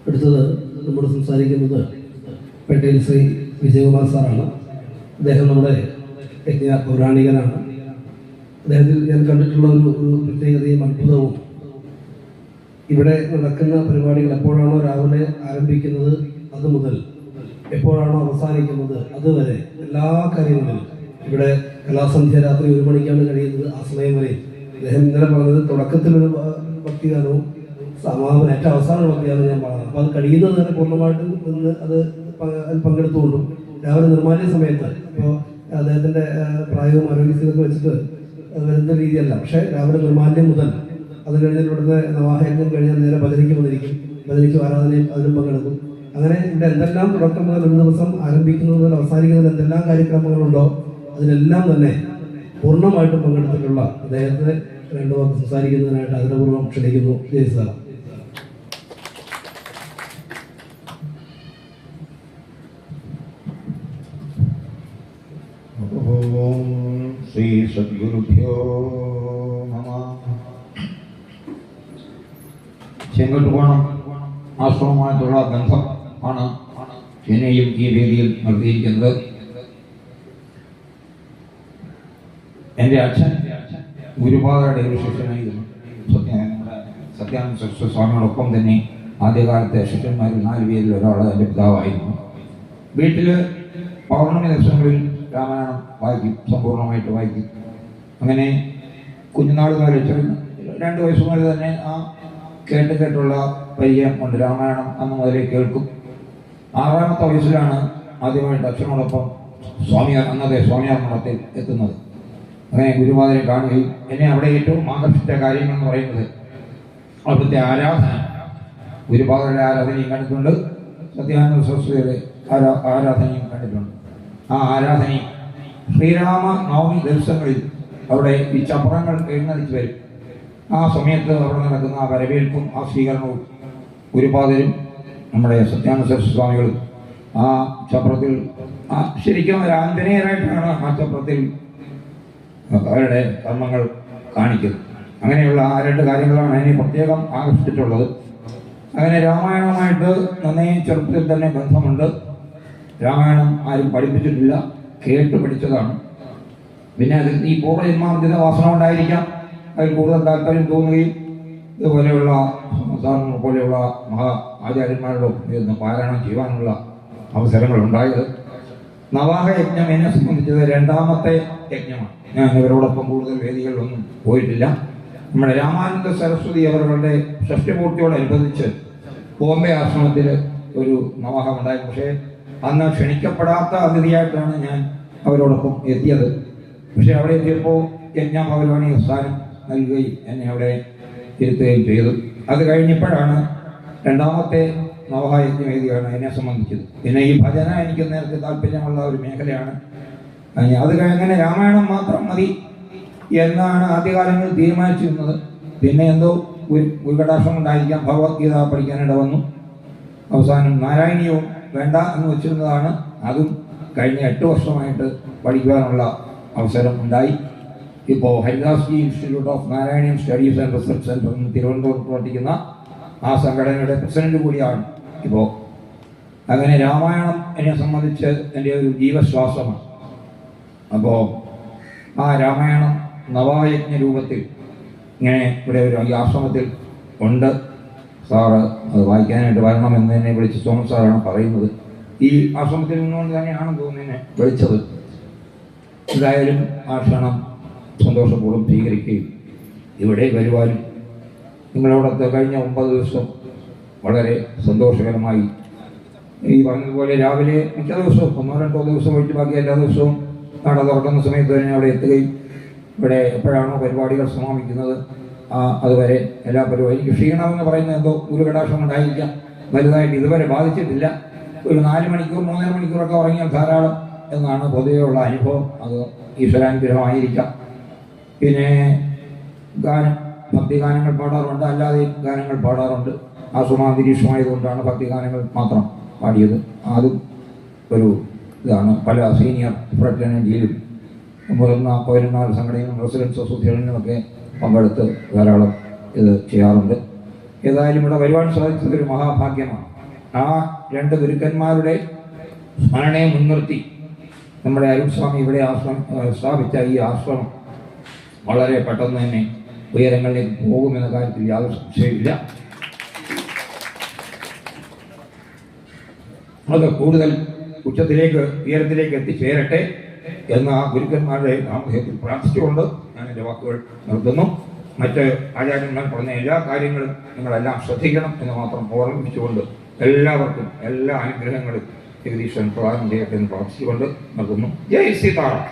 അടുത്തത് നമ്മൾ സംസാരിക്കുന്നത് പെട്ടേൽ ശ്രീ വിജയകുമാർ സാറാണ്. അദ്ദേഹം നമ്മുടെ യജ്ഞ പൗരാണികനാണ്. അദ്ദേഹത്തിൽ ഞാൻ കണ്ടിട്ടുള്ള ഒരു പ്രത്യേകതയും അത്ഭുതവും, ഇവിടെ നടക്കുന്ന പരിപാടികൾ എപ്പോഴാണോ രാവിലെ ആരംഭിക്കുന്നത് അത് മുതൽ എപ്പോഴാണോ അവസാനിക്കുന്നത് അതുവരെ എല്ലാ കാര്യങ്ങളിലും, ഇവിടെ കലാസന്ധ്യ രാത്രി 1 മണിക്കാണ് കഴിയുന്നത്, ആ സമയം വരെ അദ്ദേഹം ഇന്നലെ പറഞ്ഞത് തുടക്കത്തിലൊരു ഭക്തിഗാനവും സമാപനം ഏറ്റവും അവസാന ഭക്തിഗാനം ഞാൻ പാടാം. അപ്പോൾ അത് കഴിയുന്നത് തന്നെ പൂർണ്ണമായിട്ടും നിന്ന് അത് പങ്കെടുത്തുകൊണ്ടും രാവിലെ നിർമ്മാല്യ സമയത്ത്, ഇപ്പോൾ അദ്ദേഹത്തിൻ്റെ പ്രായവും ആരോഗ്യസ്ഥിതിയൊക്കെ വെച്ചിട്ട് വരുന്ന രീതിയല്ല, പക്ഷേ രാവിലെ നിർമ്മാല്യം മുതൽ അത് കഴിഞ്ഞാൽ ഇവിടുത്തെ നവാഹയജ്ഞം കഴിഞ്ഞാൽ നേരെ ഭജനയ്ക്ക് വന്നിരിക്കും, ഭജനയ്ക്കും ആരാധനയും അതിലും പങ്കെടുക്കും. അങ്ങനെ ഇവിടെ എന്തെല്ലാം തുടക്കം മുതൽ ഒരു ദിവസം ആരംഭിക്കുന്നത് മുതൽ അവസാനിക്കുന്നതിൽ എന്തെല്ലാം കാര്യക്രമങ്ങളുണ്ടോ അതിലെല്ലാം തന്നെ പൂർണ്ണമായിട്ടും പങ്കെടുത്തിട്ടുള്ള അദ്ദേഹത്തെ 2 വാക്ക് സംസാരിക്കുന്നതിനായിട്ട് ആദരപൂർവ്വം ക്ഷണിക്കുന്നു. ജയ് സാർ. ശ്രീ സദ്ഗുരുഭ്യോ നമഃ. ചെങ്കട്ടുകോണം ആശ്രമമായിട്ടുള്ള ബന്ധം ആണ് എന്നെയും ഈ വേദിയിൽ നിർത്തിയിരിക്കുന്നത്. എൻ്റെ അച്ഛൻ ഗുരുപാദരുടെ ഒരു ശിഷ്യനായിരുന്നു. സത്യാനന്ദ സരസ്വതി സ്വാമിയോടൊപ്പം തന്നെ ആദ്യകാലത്തെ ശിഷ്യന്മാരിൽ 4 പേരിൽ ഒരാൾ എൻ്റെ പിതാവായിരുന്നു. വീട്ടിൽ പൗർണമി ദിവസങ്ങളിൽ രാമായണം വായിക്കും, സമ്പൂർണ്ണമായിട്ട് വായിക്കും. അങ്ങനെ കുഞ്ഞുനാൾ മുതൽ 2 വയസ്സ് മുതൽ തന്നെ ആ കേട്ടുള്ള പരിചയം കൊണ്ട് രാമായണം അന്ന് മുതലേ കേൾക്കും. 6ാമത്തെ വയസ്സിലാണ് ആദ്യമായിട്ട് അച്ഛനോടൊപ്പം അന്നത്തെ സ്വാമിയാർ മഠത്തിൽ എത്തുന്നത്. അങ്ങനെ ഗുരുപാദരെ കാണുകയും എന്നെ അവിടെ ഏറ്റവും ആകർഷിച്ച കാര്യങ്ങൾ എന്ന് പറയുന്നത് അവിടുത്തെ ആരാധന. ഗുരുപാദരുടെ ആരാധനയും കണ്ടിട്ടുണ്ട്, സത്യാനന്ദ സരസ്വതിയുടെ ആരാധനയും കണ്ടിട്ടുണ്ട്. ആ ആരാധനയും ശ്രീരാമ നവമി ദിവസങ്ങളിൽ അവിടെ ഈ ചപ്രങ്ങൾ എഴുന്നള്ളിച്ച് വരും. ആ സമയത്ത് അവിടെ നടക്കുന്ന ആ വരവേൽപ്പും ആ സ്വീകരണവും ഗുരുപാദരും നമ്മുടെ സത്യാനന്ദ സരസ്വതി സ്വാമികളും ആ ചപ്രത്തിൽ ശരിക്കും ഒരു ആഞ്ജനേയരായിട്ടാണ് ആ ചപ്രത്തിൽ അവരുടെ കർമ്മങ്ങൾ കാണിക്കുന്നത്. അങ്ങനെയുള്ള ആ 2 കാര്യങ്ങളാണ് അതിനെ പ്രത്യേകം ആകർഷിച്ചിട്ടുള്ളത്. അങ്ങനെ രാമായണവുമായിട്ട് നന്നേ ചെറുപ്പത്തിൽ തന്നെ ബന്ധമുണ്ട്. രാമായണം ആരും പഠിപ്പിച്ചിട്ടില്ല, കേട്ട് പഠിച്ചതാണ്. പിന്നെ അതിൽ ഈ പൂർവ്വജന്മാർജിത വാസന കൊണ്ടായിരിക്കാം അതിൽ കൂടുതൽ താല്പര്യം തോന്നുകയും ഇതുപോലെയുള്ള സാറിനെ പോലെയുള്ള മഹാ ആചാര്യന്മാരോട് പാരായണം ചെയ്യുവാനുള്ള അവസരങ്ങളുണ്ടായത്. നവാഹ യജ്ഞം എന്നെ സംബന്ധിച്ചത് 2ാമത്തെ യജ്ഞമാണ്. ഞാൻ ഇവരോടൊപ്പം കൂടുതൽ വേദികളിലൊന്നും പോയിട്ടില്ല. നമ്മുടെ രാമാനന്ദ സരസ്വതി അവരുടെ ഷഷ്ടിപൂർത്തിയോടനുബന്ധിച്ച് ബോംബെ ആശ്രമത്തിൽ ഒരു നവാഹം ഉണ്ടായിരുന്നു. പക്ഷേ അന്ന് ക്ഷണിക്കപ്പെടാത്ത അതിഥിയായിട്ടാണ് ഞാൻ അവരോടൊപ്പം എത്തിയത്. പക്ഷെ അവിടെ എത്തിയപ്പോൾ യജ്ഞാഭവലോണി സ്ഥാനം നൽകുകയും എന്നെ അവിടെ ഇരുത്തുകയും ചെയ്തു. അത് കഴിഞ്ഞപ്പോഴാണ് 2ാമത്തെ നവഹായജ്ഞവേദിയാണ് എന്നെ സംബന്ധിച്ചത്. പിന്നെ ഈ ഭജന എനിക്ക് നേരത്തെ താല്പര്യമുള്ള ഒരു മേഖലയാണ്. അത് അങ്ങനെ രാമായണം മാത്രം മതി എന്നാണ് ആദ്യകാലങ്ങളിൽ തീരുമാനിച്ചിരുന്നത്. പിന്നെ എന്തോ ഉൾക്കടാക്ഷം കൊണ്ടായിരിക്കാം ഭഗവത്ഗീത പഠിക്കാനിട വന്നു. അവസാനം നാരായണീയവും വേണ്ട എന്ന് വെച്ചിരുന്നതാണ്. അതും കഴിഞ്ഞ 8 വർഷമായിട്ട് പഠിക്കുവാനുള്ള അവസരം ഉണ്ടായി. ഇപ്പോൾ Haridasji institute of Narayaneeyam studies and research centre എന്ന് തിരുവനന്തപുരത്ത് പ്രവർത്തിക്കുന്ന ആ സംഘടനയുടെ പ്രസിഡന്റ് കൂടിയാണ് ഇപ്പോൾ. അങ്ങനെ രാമായണം എന്നെ സംബന്ധിച്ച് എൻ്റെ ഒരു ജീവശ്വാസമാണ്. അപ്പോൾ ആ രാമായണം നവായജ്ഞ രൂപത്തിൽ ഇങ്ങനെ ഇവിടെ ഒരു ഈ ആശ്രമത്തിൽ ഉണ്ട്. സാറ് അത് വായിക്കാനായിട്ട് വരണമെന്ന് എന്നെ വിളിച്ച് സോമൻ സാറാണ് പറയുന്നത്. ഈ ആശ്രമത്തിൽ നിന്നുകൊണ്ട് തന്നെയാണെന്ന് തോന്നുന്നു എന്നെ വിളിച്ചത്. എന്തായാലും ആ ക്ഷണം സന്തോഷപൂർവ്വം സ്വീകരിക്കുകയും ഇവിടെ വരുവാനും നിങ്ങളോടൊത്ത് കഴിഞ്ഞ 9 ദിവസം വളരെ സന്തോഷകരമായി ഈ പറഞ്ഞതുപോലെ രാവിലെ മിക്ക ദിവസവും 1-2 ദിവസം ഒഴിച്ച് ബാക്കി എല്ലാ ദിവസവും നട തുറക്കുന്ന സമയത്ത് തന്നെ അവിടെ എത്തുകയും ഇവിടെ എപ്പോഴാണോ പരിപാടികൾ സമാപിക്കുന്നത് അതുവരെ എല്ലാ പരിപാടിയും എനിക്ക് ക്ഷീണമെന്ന് പറയുന്നത് എന്തോ ഗുരുകടാക്ഷം കൊണ്ടായിരിക്കാം, വലുതായിട്ട് ഇതുവരെ ബാധിച്ചിട്ടില്ല. ഒരു 4 മണിക്കൂർ 3.5 മണിക്കൂറൊക്കെ ഉറങ്ങിയാൽ ധാരാളം എന്നാണ് പൊതുവെയുള്ള അനുഭവം. അത് ഈശ്വരാനുഗ്രഹമായിരിക്കാം. പിന്നെ ഭക്തിഗാനങ്ങൾ പാടാറുണ്ട്, അല്ലാതെ ഗാനങ്ങൾ പാടാറുണ്ട്. ആശ്രമാന്തരീക്ഷമായതുകൊണ്ടാണ് ഭക്തിഗാനങ്ങൾ മാത്രം പാടിയത്. അതും ഒരു ഇതാണ്. പല സീനിയർ ഫ്രട്ടേണിറ്റിയിലും മുതിർന്ന പൗരന്മാർ സംഘടനയിലും റെസിഡൻസ് അസോസിയേഷനിലുമൊക്കെ പങ്കെടുത്ത് ധാരാളം ഇത് ചെയ്യാറുണ്ട്. ഏതായാലും ഇവിടെ വരുവാൻ സാധിച്ചതൊരു മഹാഭാഗ്യമാണ്. ആ രണ്ട് ഗുരുക്കന്മാരുടെ സ്മരണയെ മുൻനിർത്തി നമ്മുടെ അരുൾസ്വാമി ഇവിടെ സ്ഥാപിച്ച ഈ ആശ്രമം വളരെ പെട്ടെന്ന് തന്നെ ഉയരങ്ങളിലേക്ക് പോകുമെന്ന കാര്യത്തിൽ യാതൊരു സംശയമില്ല. അത് കൂടുതൽ ഉയരത്തിലേക്ക് എത്തിച്ചേരട്ടെ എന്ന് ആ ഗുരുക്കന്മാരുടെ നാമധേയത്തിൽ പ്രാർത്ഥിച്ചുകൊണ്ട് ഞാൻ എൻ്റെ വാക്കുകൾ നിർത്തുന്നു. മറ്റ് ആചാര്യന്മാർ പറഞ്ഞ എല്ലാ കാര്യങ്ങളും നിങ്ങളെല്ലാം ശ്രദ്ധിക്കണം എന്ന് മാത്രം ഓർമ്മിപ്പിച്ചുകൊണ്ട് എല്ലാവർക്കും എല്ലാ അനുഗ്രഹങ്ങളും ജഗദീശ്വരൻ പ്രദാനം ചെയ്യട്ടെ എന്ന് പ്രാർത്ഥിച്ചുകൊണ്ട് നിർത്തുന്നു. ജയ് സീതാറാം.